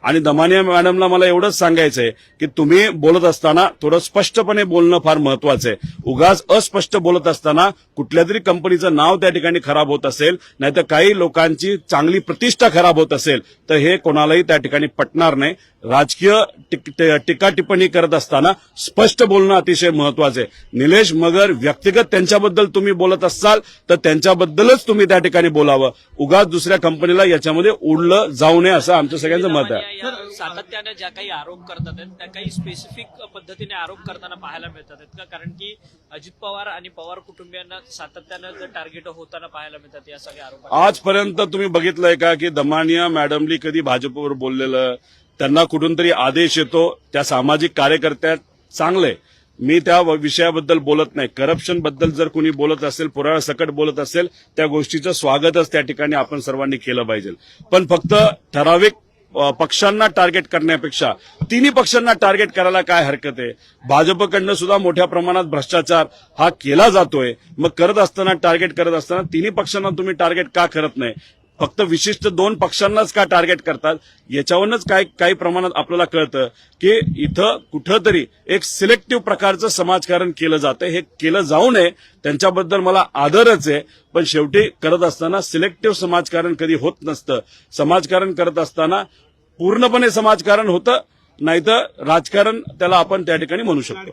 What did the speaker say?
आणि दमानिया मॅडमला मला एवढंच सांगायचंय की तुम्ही बोलत असताना थोडं स्पष्टपणे बोलणं फार महत्वाचं आहे. उगाच अस्पष्ट बोलत असताना कुठल्या तरी कंपनीचं नाव त्या ठिकाणी खराब होत असेल, नाहीतर काही लोकांची चांगली प्रतिष्ठा खराब होत असेल तर हे कोणालाही त्या ठिकाणी पटणार नाही. राजकीय टीका टिप्पणी करत असताना स्पष्ट बोलणं अतिशय महत्वाचं आहे. निलेश मगर व्यक्तिगत त्यांच्याबद्दल तुम्ही बोलत असाल तर त्यांच्याबद्दलच तुम्ही त्या ठिकाणी बोलावं. उगाच दुसऱ्या कंपनीला याच्यामध्ये उडलं जाऊ नये असं आमचं सगळ्यांचं मत आहे. सातत्याने ज्या काही आरोप करतात त्या काही स्पेसिफिक पद्धतीने आरोप करताना पाहायला मिळतात का? कारण की अजित पवार आणि पवार कुटुंबियांना सातत्यानं टार्गेट होताना पाहायला मिळतात या सगळ्या आरोप. आजपर्यंत तुम्ही बघितलंय का की दमानिया मॅडमनी कधी भाजपवर बोललेलं, त्यांना कुठून तरी आदेश येतो, त्या सामाजिक कार्यकर्त्या चांगले, मी त्या विषयाबद्दल बोलत नाही. करप्शन बद्दल जर कोणी बोलत असेल, पुराव्यासकट बोलत असेल, त्या गोष्टीचं स्वागतच त्या ठिकाणी आपण सर्वांनी केलं पाहिजे. पण फक्त ठराविक पक्षांना टार्गेट करण्यापेक्षा तिन्ही पक्षांना टार्गेट करायला काय हरकत आहे? भाजपकडनं सुद्धा मोठ्या प्रमाणात भ्रष्टाचार हा केला जातोय. मग करत असताना टार्गेट करत असताना तिन्ही पक्षांना तुम्ही टार्गेट का करत नाही? फक्त विशिष्ट 2 पक्षांनाच का टार्गेट करतात? याच्यावरूनच काही प्रमाणात आपल्याला कळतं की इथं कुठंतरी एक सिलेक्टिव्ह प्रकारचं समाजकारण केलं जातं. हे केलं जाऊ नये, त्यांच्याबद्दल मला आदरच आहे, पण शेवटी करत असताना सिलेक्टिव्ह समाजकारण कधी होत नसतं. समाजकारण करत असताना पूर्णपणे समाजकारण होतं, नाहीतर राजकारण त्याला आपण त्या ठिकाणी म्हणू शकतो.